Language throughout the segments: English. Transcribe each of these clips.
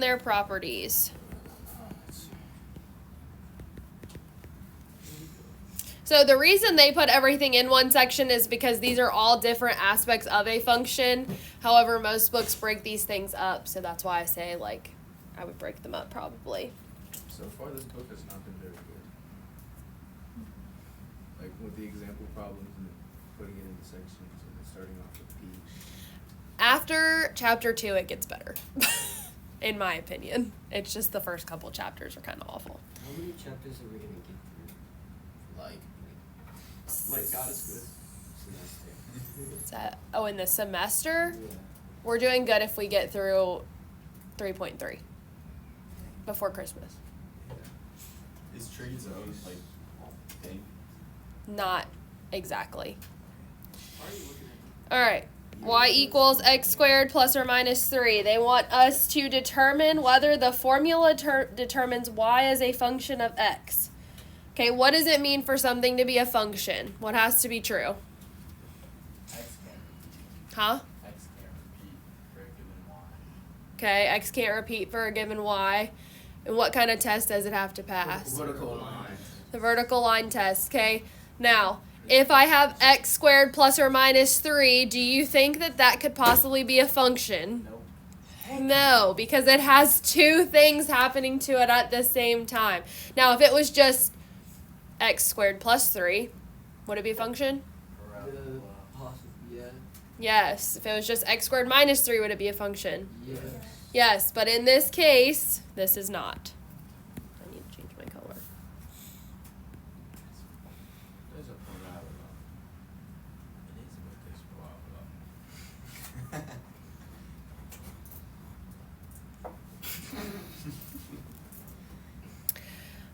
their properties. So the reason they put everything in one section is because these are all different aspects of a function. However, most books break these things up, so that's why I say, like, I would break them up probably. So far, this book has not been very good. Like, with the example problems and putting it into sections and then starting off with P. After chapter 2, it gets better, in my opinion. It's just the first couple chapters are kind of awful. How many chapters are we going to get through? Like God is good semester. In the semester? Yeah. We're doing good if we get through 3.3 before Christmas. Is trades own like thing? Not exactly. Why are you looking at All right. Y equals x squared plus or minus 3. They want us to determine whether the formula determines y as a function of x. Okay, what does it mean for something to be a function? What has to be true? X can't repeat. Huh? X can't repeat for a given y. Okay, x can't repeat for a given y. And what kind of test does it have to pass? Vertical lines. The vertical line test, okay? Now, if I have x squared plus or minus 3, do you think that that could possibly be a function? Nope. No, because it has two things happening to it at the same time. Now, if it was just x squared plus 3, would it be a function? Parabola. possibly, yeah. Yes. If it was just x squared minus 3, would it be a function? Yes. Yes, but in this case, this is not. I need to change my color. There's a parabola. It is what this parabola.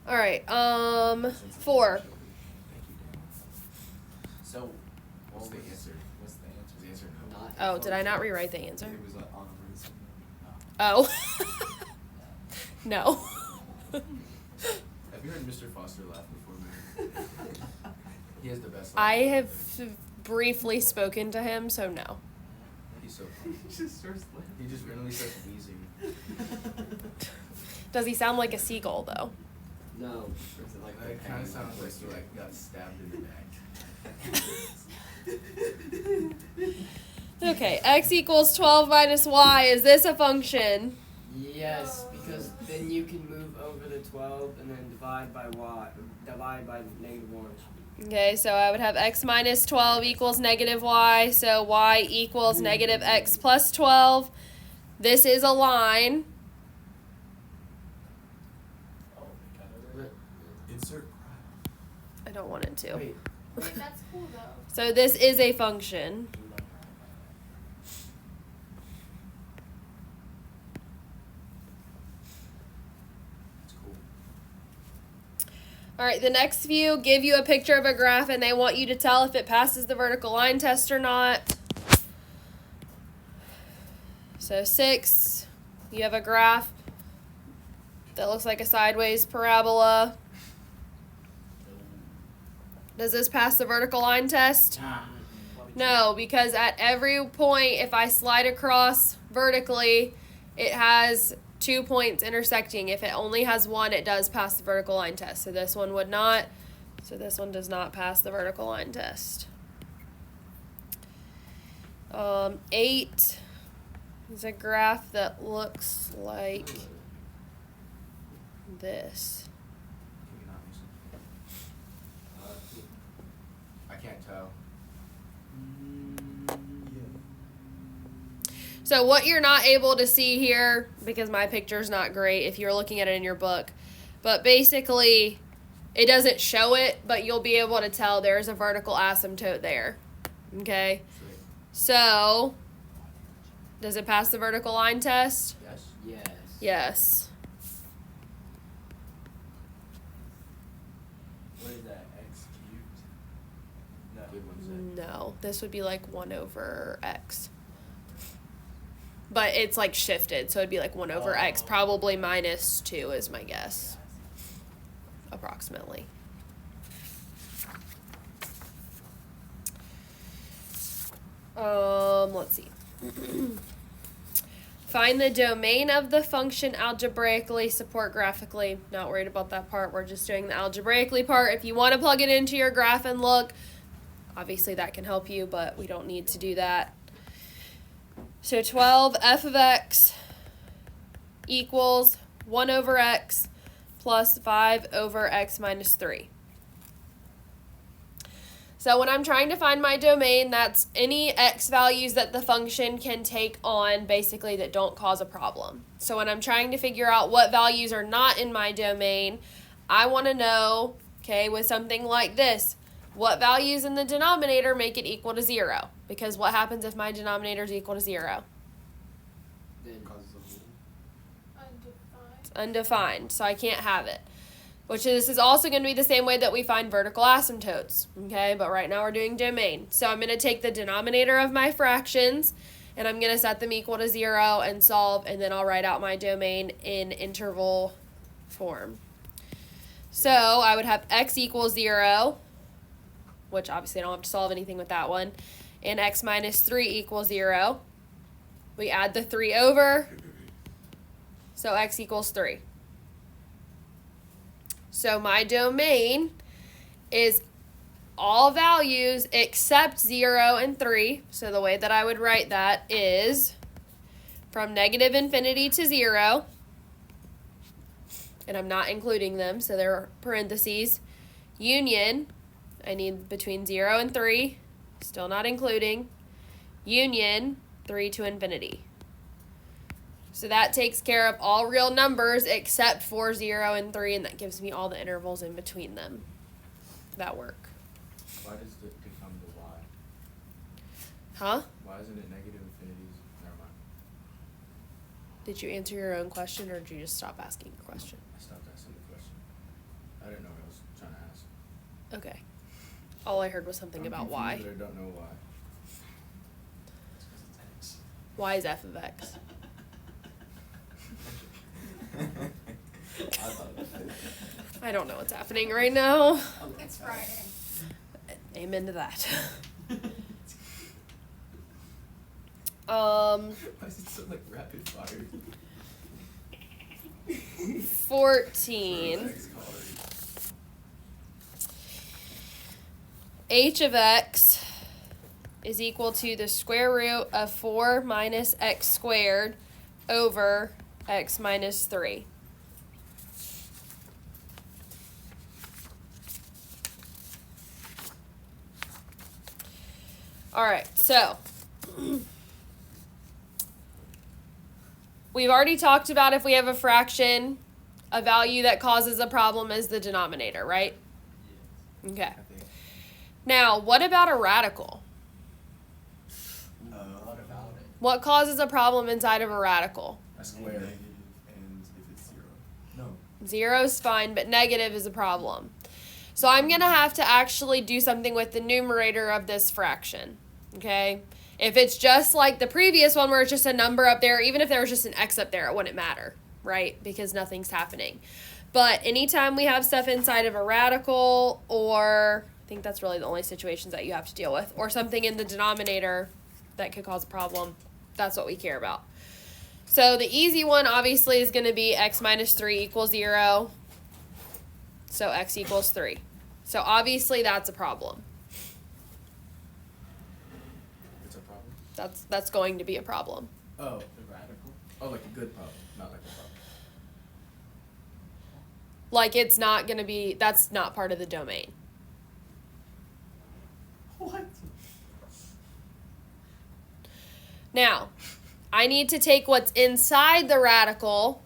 All right, 4. So, What's the answer? What's the answer? The answer no. Not Oh, did I not rewrite the answer? It was like on the reason. Oh. No. Have you heard Mr. Foster laugh before, man? He has the best laugh. I have briefly spoken to him, so no. He's so funny. He just starts laughing. He just randomly starts wheezing. Does he sound like a seagull, though? No. Is it like It kind of sounds like he got stabbed in the back. Okay, x equals 12 minus y. Is this a function? Yes, because then you can move over the 12 and then divide by -1. Okay, so I would have x minus 12 equals negative y, so y equals negative x plus 12. This is a line. Oh, we got it. Insert graph. I don't want it to. Wait. Wait, that's cool though. So this is a function. It's cool. All right, the next few give you a picture of a graph and they want you to tell if it passes the vertical line test or not. So 6, you have a graph that looks like a sideways parabola. Does this pass the vertical line test? No, because at every point, if I slide across vertically, it has 2 points intersecting. If it only has one, it does pass the vertical line test. So this one would not. So this one does not pass the vertical line test. 8 is a graph that looks like this. Can you not use it? I can't tell. So what you're not able to see here, because my picture's not great if you're looking at it in your book, but basically it doesn't show it, but you'll be able to tell there's a vertical asymptote there. Okay? Sweet. So, does it pass the vertical line test? Yes. Yes. Yes. What is that? X cubed? No. Good one, Zach. No, this would be like 1 over x. But it's like shifted, so it'd be like 1 over x, probably minus 2 is my guess, approximately. Let's see. Find the domain of the function algebraically, support graphically. Not worried about that part. We're just doing the algebraically part. If you want to plug it into your graph and look, obviously that can help you, but we don't need to do that. So 12 f of x equals 1 over x plus 5 over x minus 3. So when I'm trying to find my domain, that's any x values that the function can take on, basically, that don't cause a problem. So when I'm trying to figure out what values are not in my domain, I want to know, okay, with something like this, what values in the denominator make it equal to 0? Because what happens if my denominator is equal to 0? Then It's undefined, so I can't have it. Which this is also going to be the same way that we find vertical asymptotes, okay? But right now we're doing domain. So I'm going to take the denominator of my fractions, and I'm going to set them equal to 0 and solve, and then I'll write out my domain in interval form. So I would have x equals 0, which obviously I don't have to solve anything with that one, and x minus 3 equals 0. We add the 3 over, so x equals 3. So my domain is all values except 0 and 3. So the way that I would write that is from negative infinity to 0. And I'm not including them, so they're parentheses. Union, I need between 0 and 3, still not including. Union, 3 to infinity. So that takes care of all real numbers except for 0 and 3, and that gives me all the intervals in between them that work. Why does it become the y? Huh? Why isn't it negative infinities? Never mind. Did you answer your own question, or did you just stop asking a question? I stopped asking the question. I didn't know what I was trying to ask. Okay. All I heard was something I'm about confused, y. but I don't know why. it's because it's x. Y is f of x. I thought it was I don't know what's happening right now. It's Friday. Amen to that. Why is it so like rapid fire? 14. Next caller. H of x is equal to the square root of 4 minus x squared over x minus 3. All right, so we've already talked about if we have a fraction, a value that causes a problem is the denominator, right? Okay. I think. Now, what about a radical? What about it? What causes a problem inside of a radical? A square. Negative, and if it's 0. No. Zero's fine, but negative is a problem. So I'm going to have to actually do something with the numerator of this fraction, okay? If it's just like the previous one where it's just a number up there, even if there was just an x up there, it wouldn't matter, right? Because nothing's happening. But anytime we have stuff inside of a radical, or I think that's really the only situations that you have to deal with, or something in the denominator that could cause a problem, that's what we care about. So the easy one obviously is going to be x minus 3 equals 0. So x equals 3. So obviously that's a problem. It's a problem. That's going to be a problem. Oh. The radical? Oh, like a good problem, not like a problem. Like it's not going to be, that's not part of the domain. What? Now, I need to take what's inside the radical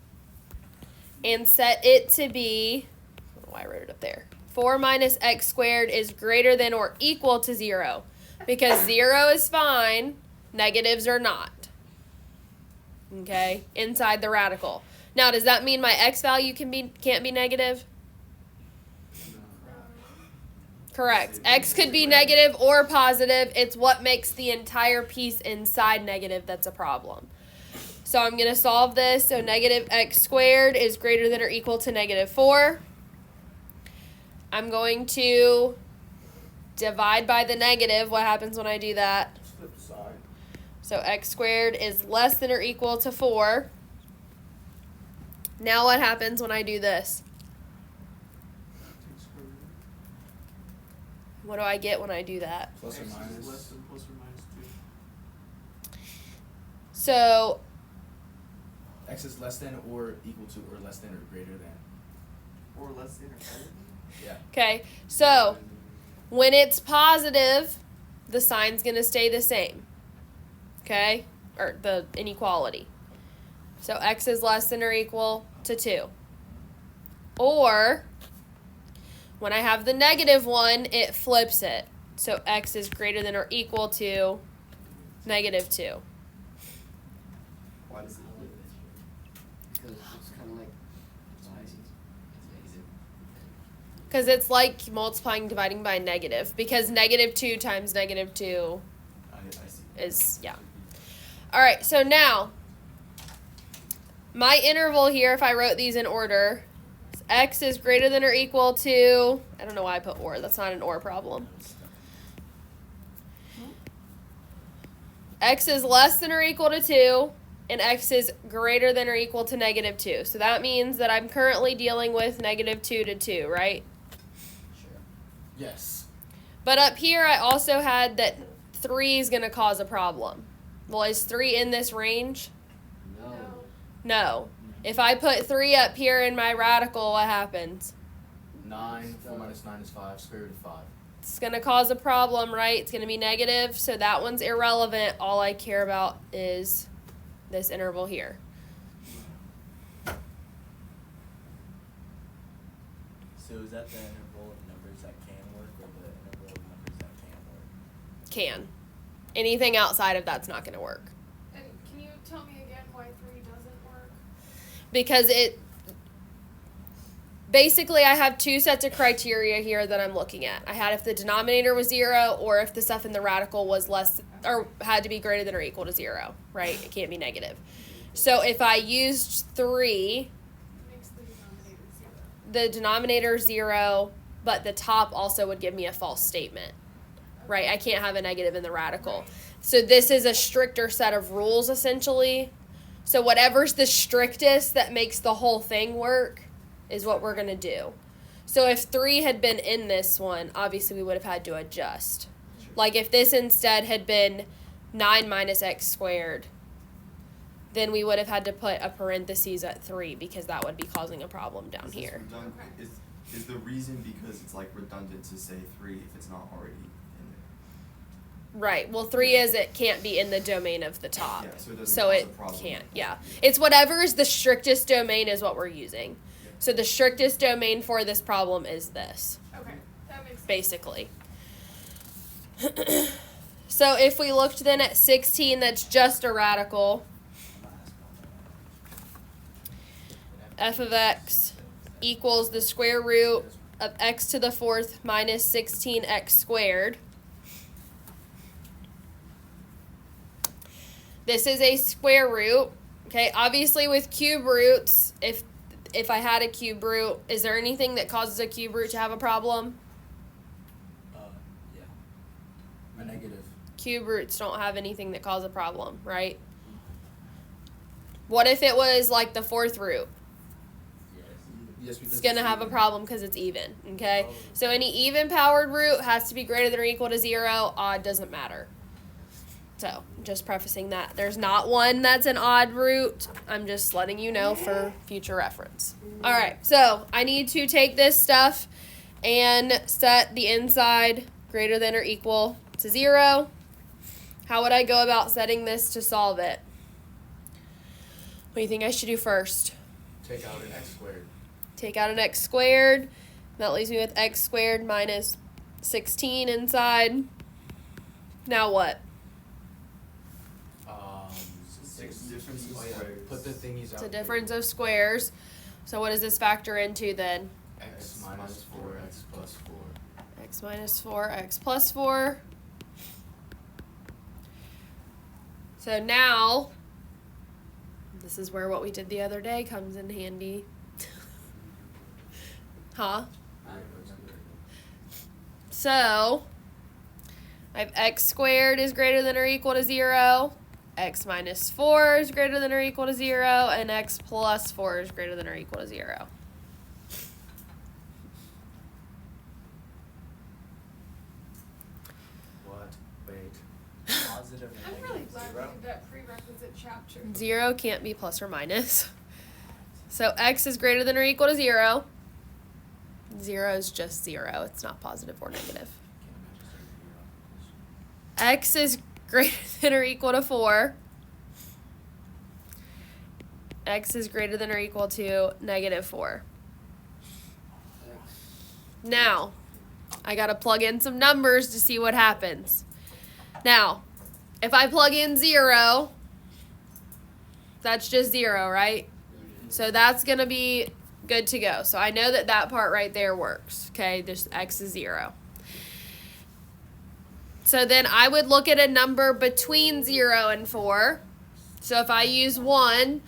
and set it to be, I don't know why I wrote it up there. 4 minus x squared is greater than or equal to 0. Because 0 is fine, negatives are not. Okay, inside the radical. Now, does that mean my x value can't be negative? Correct. X could be negative or positive. It's what makes the entire piece inside negative that's a problem. So I'm going to solve this. So negative x squared is greater than or equal to negative 4. I'm going to divide by the negative. What happens when I do that? Flip side. So x squared is less than or equal to 4. Now what happens when I do this? What do I get when I do that? Plus or X is minus. less than plus or minus 2. So X is less than or equal to or less than or greater than. Or less than or better than? Yeah. okay, so when it's positive, the sign's going to stay the same. Okay? Or the inequality. So x is less than or equal to 2. Or when I have the negative one, it flips it. So x is greater than or equal to negative 2. Why does it flip it? Because it's kind of like Because it's like multiplying, dividing by negative. Because negative 2 times negative 2 I see. is, yeah. All right, so now, my interval here, if I wrote these in order, is x is greater than or equal to, I don't know why I put or, that's not an or problem. X is less than or equal to 2, and x is greater than or equal to negative 2. So that means that I'm currently dealing with negative 2 to 2, right? Sure. Yes. But up here, I also had that 3 is going to cause a problem. Well, is 3 in this range? No. No. If I put 3 up here in my radical, what happens? 9, 4 minus 9 is 5, square root of 5. It's going to cause a problem, right? It's going to be negative, so that one's irrelevant. All I care about is this interval here. So is that the interval of numbers that can work or the interval of numbers that can't work? Can. Anything outside of that's not going to work. And can you tell me again why 3 doesn't work? Because it basically I have two sets of criteria here that I'm looking at. I had if the denominator was 0 or if the stuff in the radical was less or had to be greater than or equal to 0, right? It can't be negative. So if I used 3, It makes the denominator 0. the denominator 0, but the top also would give me a false statement. Right? I can't have a negative in the radical. So this is a stricter set of rules essentially. So whatever's the strictest that makes the whole thing work is what we're going to do. So if 3 had been in this one, obviously we would have had to adjust. Like if this instead had been 9 minus x squared, then we would have had to put a parentheses at 3 because that would be causing a problem down Is this here. redundant? Is the reason because it's like redundant to say 3 if it's not already in there? Right. Well, 3 is it can't be in the domain of the top. Yeah, so it doesn't So cause it a problem. can't. Yeah. It's whatever is the strictest domain is what we're using. Yeah. So the strictest domain for this problem is this, Okay, that makes sense. basically. So if we looked then at 16, that's just a radical. F of x equals the square root of x to the 4th minus 16x squared. This is a square root. Okay, obviously with cube roots, if I had a cube root, is there anything that causes a cube root to have a problem? Yeah. A negative. Cube roots don't have anything that cause a problem, right? What if it was like the 4th root? Yes, because It's going to have a problem because it's even, okay? So any even-powered root has to be greater than or equal to 0. Odd doesn't matter. So, just prefacing that. There's not one that's an odd root. I'm just letting you know for future reference. All right, so I need to take this stuff and set the inside greater than or equal to 0. How would I go about setting this to solve it? What do you think I should do first? Take out an x squared. Take out an x squared. That leaves me with x squared minus 16 inside. Now what? Six difference of Oh, yeah. squares. Put the thingies out. It's a difference of squares. So what does this factor into then? X minus 4x plus 4. X minus 4, x plus 4. So now, this is where what we did the other day comes in handy. Huh? So, I have x squared is greater than or equal to 0. x minus 4 is greater than or equal to 0, and x plus 4 is greater than or equal to 0. What? Wait. Positive and I'm really negative glad we 0. did that prerequisite chapter. 0 can't be plus or minus. So x is greater than or equal to 0. 0 is just 0. It's not positive or negative. X is greater than or equal to 4. X is greater than or equal to negative 4. Now, I gotta plug in some numbers to see what happens. Now, if I plug in 0, that's just 0, right? So that's gonna be good to go. So I know that that part right there works. Okay, this x is 0. So then I would look at a number between 0 and 4. So if I use 1,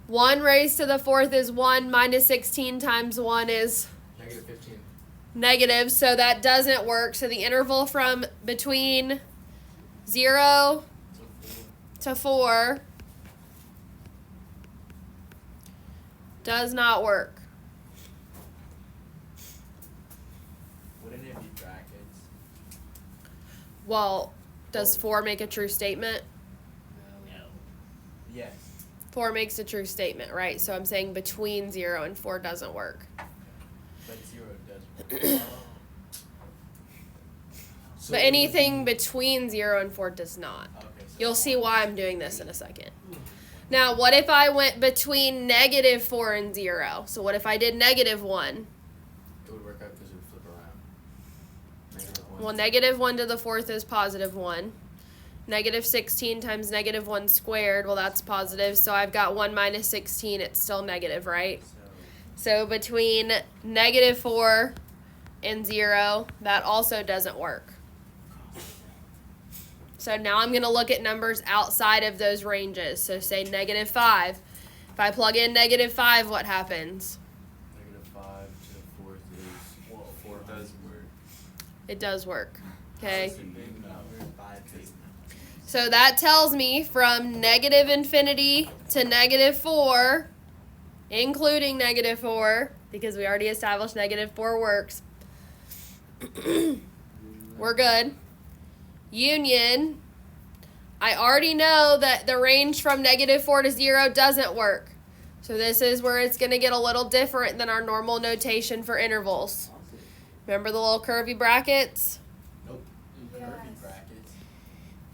1 raised to the 4th is 1 minus 16 times 1 is Negative 15. negative, so that doesn't work. So the interval from between 0 to 4 does not work. Wouldn't it be brackets? Well, does 4 make a true statement? No. Yes. 4 makes a true statement, right? So I'm saying between 0 and 4 doesn't work. But 0 does work. So But it would anything be- between 0 and 4 does not. Okay, so You'll see why I'm doing this in a second. Now, what if I went between negative 4 and 0? So what if I did negative 1? It would work out because it would flip around. Negative 1. Well, negative 1 to the 4th is positive 1. Negative 16 times negative 1 squared, well, that's positive. So I've got 1 minus 16, it's still negative, right? So between negative 4 and 0, that also doesn't work. So now I'm going to look at numbers outside of those ranges. So say negative 5. If I plug in negative 5, what happens? Negative 5 to the 4th is. Well, 4 does work. It does work. Okay. It's a big number, 5 is So that tells me from negative infinity to negative 4, including negative 4, because we already established negative 4 works, we're good. Union, I already know that the range from negative 4 to 0 doesn't work. So this is where it's going to get a little different than our normal notation for intervals. Remember the little curvy brackets? Nope. Yes. curvy brackets.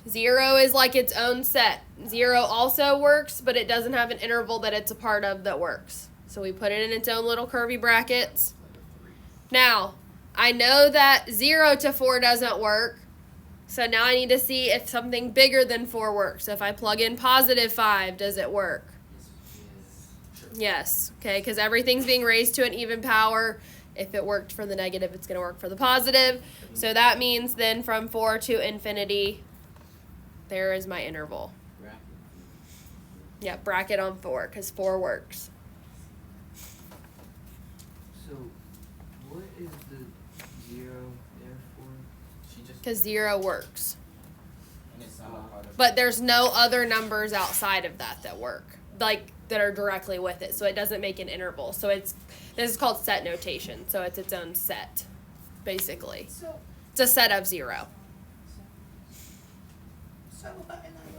0 is like its own set. 0 also works, but it doesn't have an interval that it's a part of that works. So we put it in its own little curvy brackets. Now, I know that 0 to 4 doesn't work. So now I need to see if something bigger than 4 works. So if I plug in positive 5, does it work? Yes. Okay, because everything's being raised to an even power. If it worked for the negative, it's going to work for the positive. So that means then from 4 to infinity, there is my interval. Yeah, bracket on 4, because 4 works. So, what is the 0 there for? She just Because 0 works. and it's not a part of But there's no other numbers outside of that work, like that are directly with it. So it doesn't make an interval. So this is called set notation. So it's its own set, basically. So, It's a set of 0.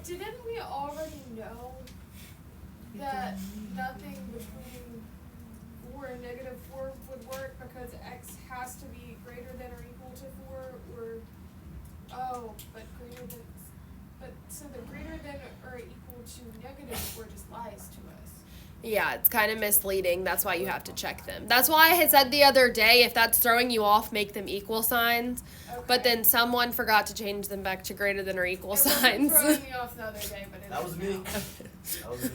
didn't we already know that nothing between 4 and negative 4 would work because x has to be greater than or equal to 4, or so the greater than or equal to negative 4 just lies to us. Yeah, it's kind of misleading. That's why you have to check them. That's why I had said the other day, if that's throwing you off, make them equal signs. But Okay. then someone forgot to change them back to greater than or equal It wasn't signs. throwing me off the other day, but it That is was me. now. That was me.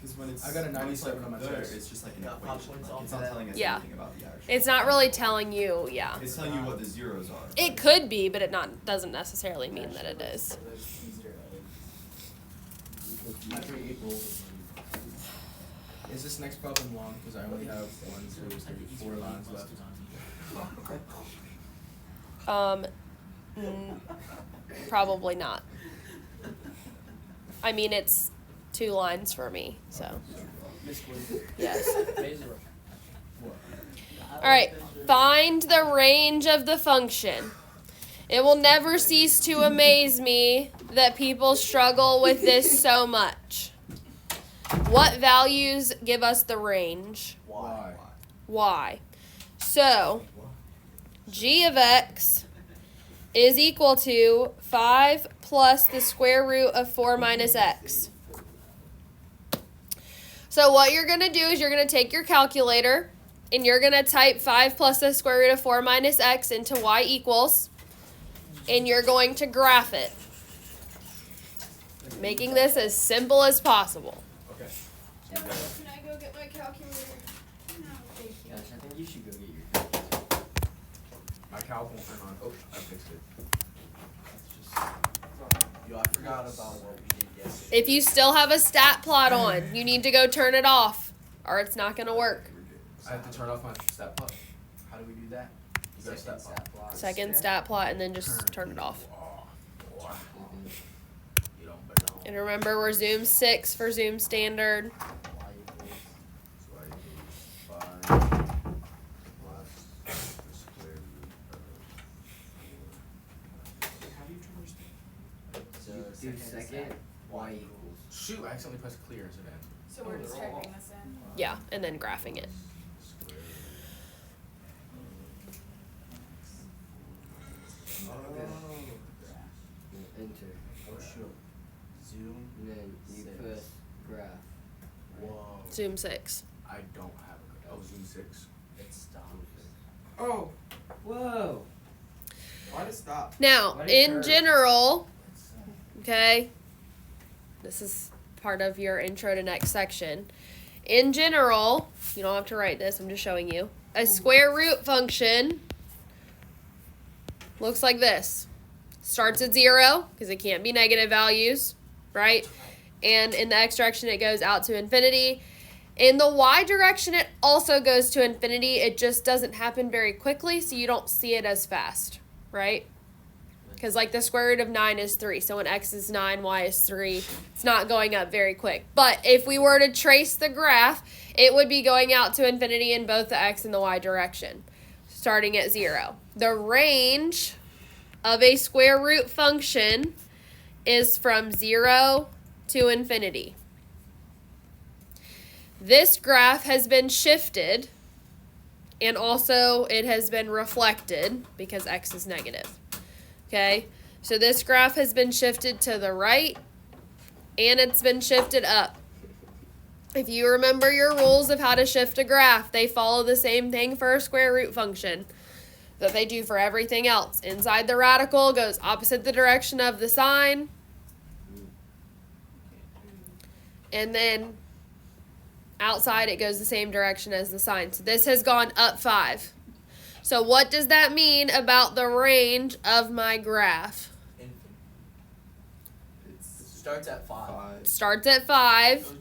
Because when it's I got a when it's 97 like on my there, test. it's just like an Got equation. points Like, off it's of not that. telling us Yeah. anything about the actual. It's not really telling you, yeah. It's telling you what the zeros are. It could be, but it doesn't necessarily mean that it is. Is this next problem long? Because I only have 1, 2, 3, 4 lines left. Probably not. I mean, it's 2 lines for me, so. Miss Quinn. Yes. Bezor. Alright, find the range of the function. It will never cease to amaze me that people struggle with this so much. What values give us the range? Why? Y. So, g of x is equal to 5 plus the square root of 4 minus x. So what you're going to do is you're going to take your calculator and you're going to type 5 plus the square root of 4 minus x into y equals, and you're going to graph it, making this as simple as possible. Okay. Can I go get my calculator? No, thank you. Gosh, I think you should go get your calculator. My calc won't turn on. Oh, I fixed it. Yo, I forgot about what we did yesterday. If you still have a stat plot on, you need to go turn it off, or it's not going to work. I have to turn off my stat plot. How do we do that? You got a stat plot. Second stat plot, and then just turn it off. Oh, you don't belong. And remember, we're Zoom 6 for Zoom Standard. Y equals. So I equals 5 plus the square root So do second. Y equals. Shoot, I accidentally pressed clear instead of enter. So we're just typing this in. Yeah, and then graphing it. Square Enter. Oh shoot. Zoom. And then you Six. put graph. Whoa. Zoom 6. I don't have a Zoom 6. It stopped. Oh, Whoa. why did it stop? Now, Why did it in hurt? general, okay, this is part of your intro to next section. In general, you don't have to write this, I'm just showing you. A square root function looks like this. Starts at 0, because it can't be negative values, right? And in the x direction, it goes out to infinity. In the y direction, it also goes to infinity. It just doesn't happen very quickly, so you don't see it as fast, right? Because like the square root of 9 is 3. So when x is 9, y is 3. It's not going up very quick. But if we were to trace the graph, it would be going out to infinity in both the x and the y direction, starting at 0. The range of a square root function is from 0 to infinity. This graph has been shifted, and also it has been reflected because x is negative. Okay, so this graph has been shifted to the right, and it's been shifted up. If you remember your rules of how to shift a graph, they follow the same thing for a square root function that they do for everything else. Inside the radical goes opposite the direction of the sign, and then outside it goes the same direction as the sign. So this has gone up 5. So what does that mean about the range of my graph? Infinite. It Starts at 5. Starts at 5,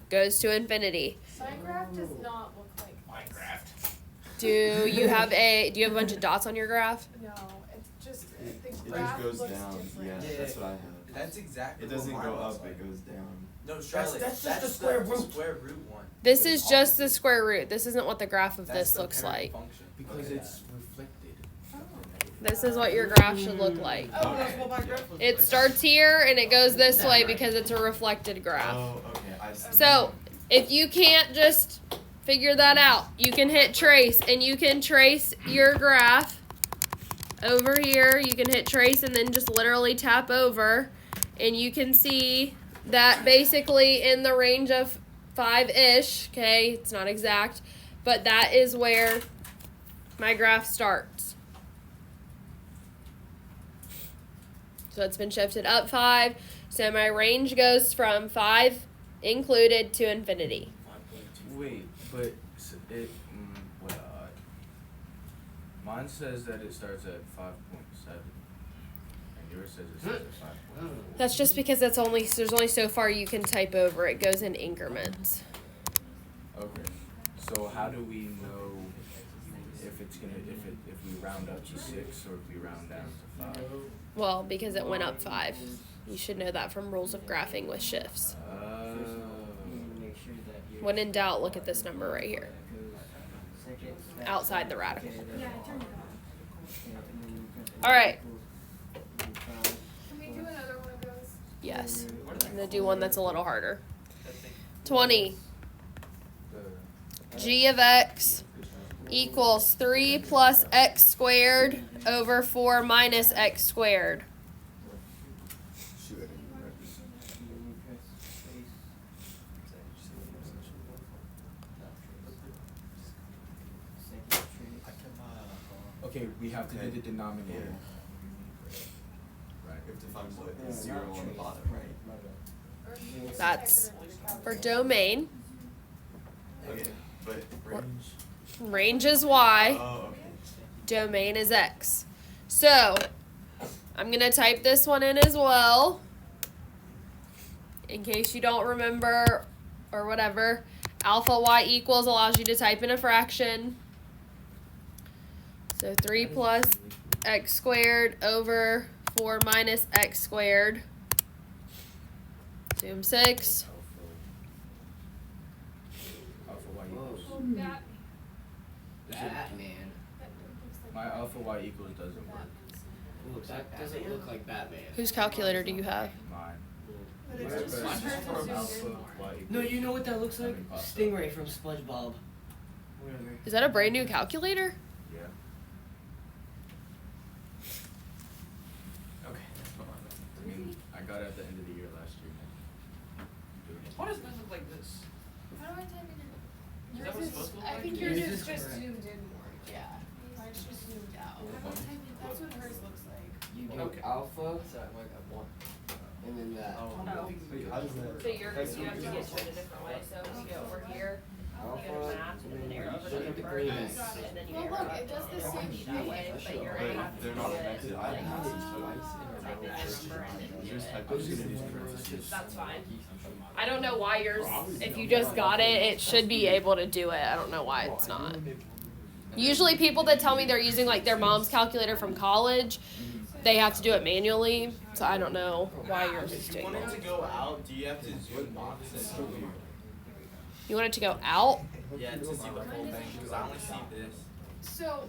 goes to infinity. My graph does not look like Minecraft. Do you have a bunch of dots on your graph? No, it's just the It graph just goes looks down. different. Yeah, Yeah. that's what I have. That's exactly It doesn't what go mine looks up, like. it goes down. No, Charlotte, that's just the square root. Square root one. This But is it's just the opposite. square root. This isn't what the graph of That's this the looks parent like. function. Because Look at it's reflected. This is what your graph should look like. Oh, that's what my graph looks It starts here and it goes this way because it's a reflected graph. Oh, okay, I see. So, if you can't just figure that out, you can hit trace and you can trace your graph over here. You can hit trace and then just literally tap over, and you can see that basically in the range of 5-ish, okay, it's not exact, but that is where my graph starts. So it's been shifted up 5, so my range goes from 5 included to infinity. Wait, but mine says that it starts at 5.7, and yours says it starts at 5.4. That's just because there's only so far you can type over. It goes in increments. Okay, so how do we know if it's gonna if we round up to 6 or if we round down to 5? Well, because it went up 5. You should know that from rules of graphing with shifts. Make sure that you're When in doubt, look at this number right here. Outside the radical. Yeah, I turned it on. All right. Can we do another one of those? Yes. I'm going to do one that's a little harder. 20. G of x equals 3 plus x squared over 4 minus x squared. Shoot, I didn't even write this. Okay, we have to do the denominator. Right. We have to find what is 0 on the bottom, right? That's for domain. Okay, but range. Range is y. Oh, okay. Domain is x. So, I'm going to type this one in as well. In case you don't remember or whatever. Alpha y equals allows you to type in a fraction. So 3 plus x squared over 4 minus x squared. Zoom 6. Alpha y equals. Oh, that, Batman. My alpha y equals doesn't work. Ooh, that doesn't look like Batman. Whose calculator do you have? Mine. but it's Right, just but hers is zoomed alpha in more. y equals. No, you know what that looks like? Impossible. Stingray from SpongeBob. Whatever. Is that a brand new calculator? Yeah. Okay. I mean, I got it at the end of the year last year. Why does mine look like this? How do I type it in? Is that what it's supposed to look I like? think Yours yours is is just correct. zoomed in more. Yeah. Mine's just zoomed out. How do I type it? That's what hers looks like. You do Okay. alpha, So I got one. and then that. Oh. Wait, how does that? So you have to get to it a different way. So you go over here, Alpha, and then arrow over look to at the the green bird, X. and then you Well, arrow look, up it does the that same way, thing. but you're But gonna have to they're do not it connected like either. type in So that number and then do yours it. type in these parentheses. That's fine. I don't know why yours, if you just got it, it should be able to do it. I don't know why it's not. Usually people that tell me they're using like their mom's calculator from college, they have to do it manually. So I don't know why yours is If you doing want it that. to go out, do you have to zoom box it? You want it to go out? Yeah, to see the full thing, because I only see this. So,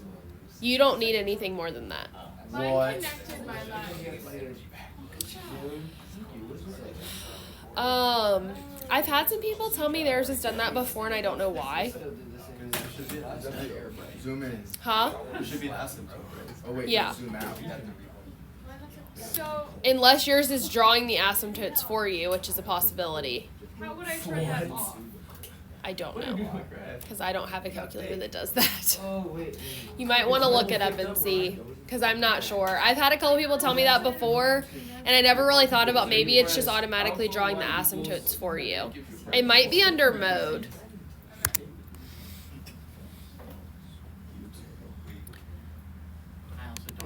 You don't need anything more than that. mine What? connected my line. I've had some people tell me theirs has done that before and I don't know why. Because there should be an asymptote, right? Zoom in. Huh? There should be an asymptote, right? Oh wait, Yeah. zoom out. So, Unless yours is drawing the asymptotes for you, which is a possibility. how would I turn that off? I don't know. Because I don't have a calculator that does that. Oh, wait. You might want to look it up and see. Because I'm not sure. I've had a couple people tell me that before. And I never really thought about maybe it's just automatically drawing the asymptotes for you. It might be under mode.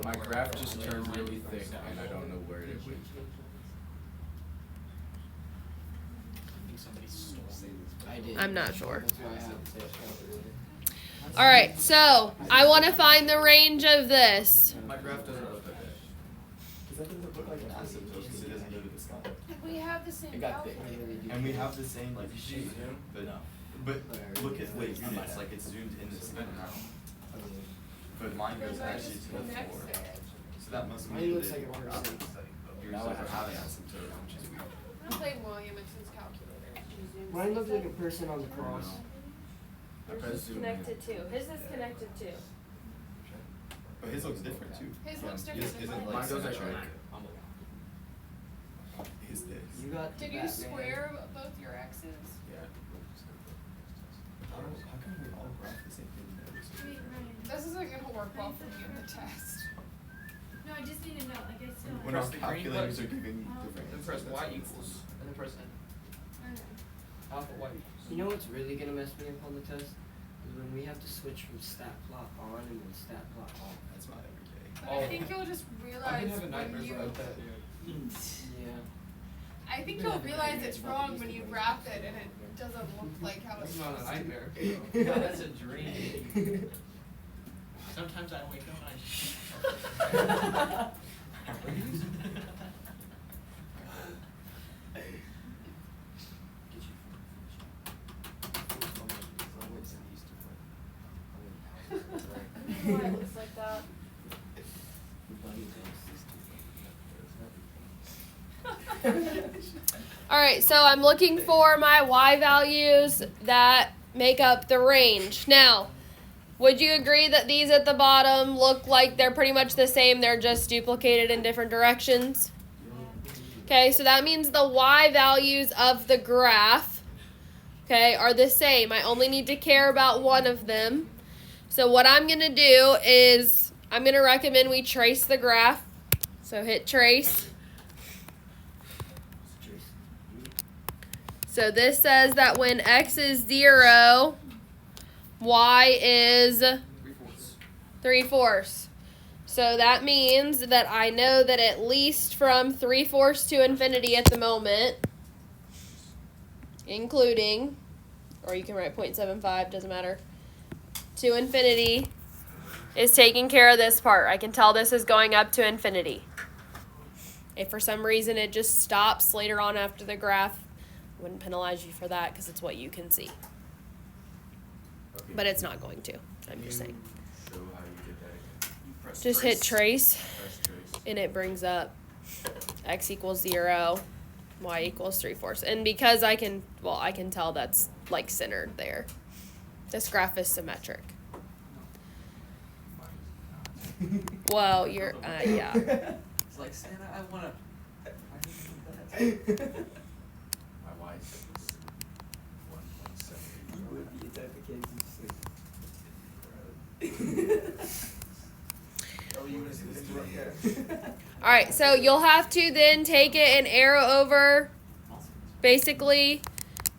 My graph just turned really thick and I don't know where it went. I did. I'm not sure. That's why I have the calculator. Alright, so I want to find the range of this. My graph doesn't look like that. Because that doesn't look like an asymptote because it doesn't go to the sky. We have the same It got thick. calculator. And we have the same like shape, but look at units, like it's zoomed in the same amount. But mine goes actually to the Next floor. edge. So that must Mine mean looks that like a person. yours doesn't have an asymptote, which is weird. I'm gonna play William and his calculator. Mine looks like a person on the cross. I press zoom in. too. His is connected too. But his looks different too. His Yeah, looks his different than isn't mine. like Mine goes like symmetric. His this. You got the Did you Batman. square both your X's? Yeah. How come we all graph the same thing? This isn't gonna work well for me in the test. No, I just need to know, like I still. When our Press the green calculators button. are giving Oh. different Then answers, press that's Y all. equals, and then press N. Alpha Y equals. You know what's really gonna mess me up on the test? Is when we have to switch from stat plot on and then stat plot off. That's not every day. But I think you'll just realize I've been having when nightmares you. about that. Yeah. I think you'll realize it's wrong when you graph it and it doesn't look like how it's That's not a supposed to. nightmare. Yeah, that's a dream. Sometimes I wake up and I just. why it looks like that. Alright, so I'm looking for my y values that make up the range. Now, would you agree that these at the bottom look like they're pretty much the same, they're just duplicated in different directions? Okay, so that means the y values of the graph, okay, are the same. I only need to care about one of them. So what I'm going to do is I'm going to recommend we trace the graph. So hit trace. So this says that when x is 0, y is 3/4. So that means that I know that at least from 3/4 to infinity at the moment, including, or you can write 0.75, doesn't matter, to infinity is taking care of this part. I can tell this is going up to infinity. If for some reason it just stops later on after the graph, I wouldn't penalize you for that because it's what you can see. Okay. But it's not going to. I'm just saying. Show how you did that again. You press Just hit trace, Press trace. and it brings up x equals 0, y equals 3/4. And because I can tell that's like centered there. This graph is symmetric. Well, you're, yeah. It's like Santa, I wanna. I need that. My y is 1.7. You would be the type of kid who's just like, oh, you was All right, so you'll have to then take it and arrow over basically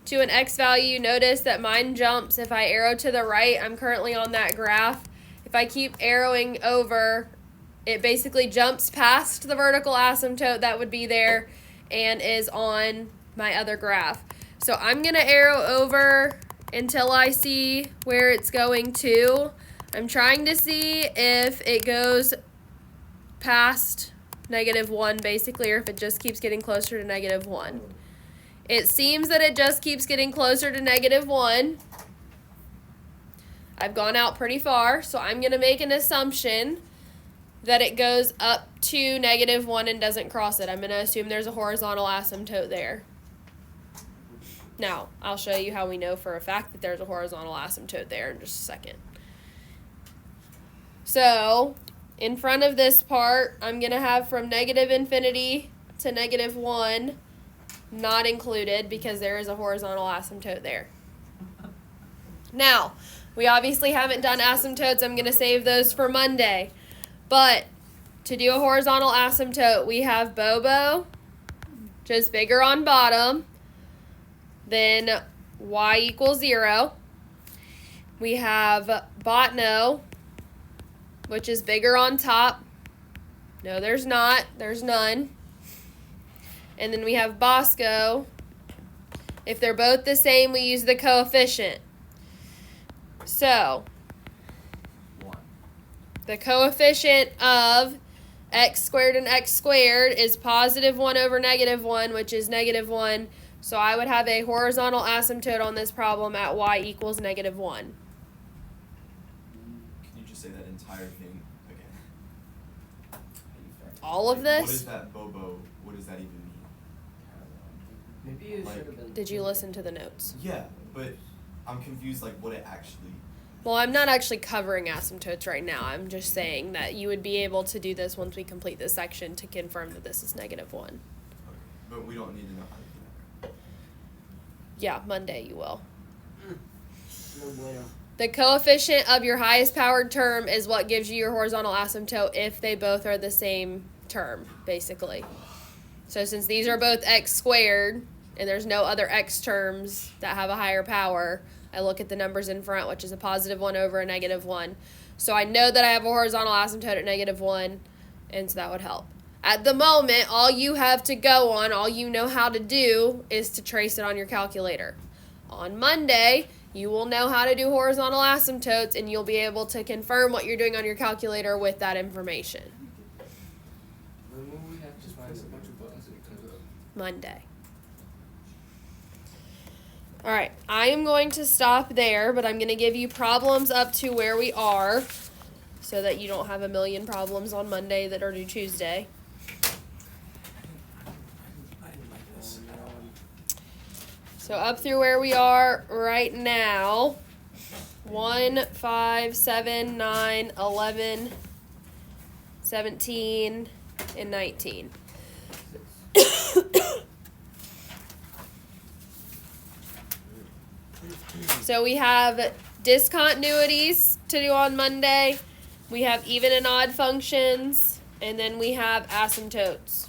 to an x value. Notice that mine jumps. If I arrow to the right, I'm currently on that graph. If I keep arrowing over, it basically jumps past the vertical asymptote that would be there and is on my other graph. So I'm going to arrow over until I see where it's going to. I'm trying to see if it goes past -1 basically, or if it just keeps getting closer to -1. It seems that it just keeps getting closer to -1. I've gone out pretty far, so I'm going to make an assumption that it goes up to -1 and doesn't cross it. I'm going to assume there's a horizontal asymptote there. Now, I'll show you how we know for a fact that there's a horizontal asymptote there in just a second. So, in front of this part, I'm going to have from -infinity to -1 not included because there is a horizontal asymptote there. Now, we obviously haven't done asymptotes. I'm going to save those for Monday. But to do a horizontal asymptote, we have Bobo, just bigger on bottom, then y equals 0. We have Botno, which is bigger on top. No, there's not. There's none. And then we have Bosco. If they're both the same, we use the coefficient. So, 1. the coefficient of x squared and x squared is +1 over -1, which is -1. So I would have a horizontal asymptote on this problem at y equals -1. Can you just say that entire thing again? All of What this? is that Bobo? What does that even mean? Maybe it Like- should have been. Did you listen to the notes? Yeah, but I'm confused, like, what it actually... Well, I'm not actually covering asymptotes right now. I'm just saying that you would be able to do this once we complete this section to confirm that this is -1. Okay. But we don't need to know how to do that, right? Yeah, Monday you will. No bueno. The coefficient of your highest powered term is what gives you your horizontal asymptote if they both are the same term, basically. So since these are both x squared, and there's no other x terms that have a higher power, I look at the numbers in front, which is a +1 over a -1. So I know that I have a horizontal asymptote at -1, and so that would help. At the moment, all you have to go on, all you know how to do, is to trace it on your calculator. On Monday, you will know how to do horizontal asymptotes, and you'll be able to confirm what you're doing on your calculator with that information. When will we have to Just find press a the bunch of buttons and it comes up. Monday. All right, I am going to stop there, but I'm going to give you problems up to where we are. so that you don't have a million problems on Monday that are due Tuesday. I didn't like this at all. So up through where we are right now, 1, 5, 7, 9, 11, 17, and 19. So we have discontinuities to do on Monday. We have even and odd functions, and then we have asymptotes.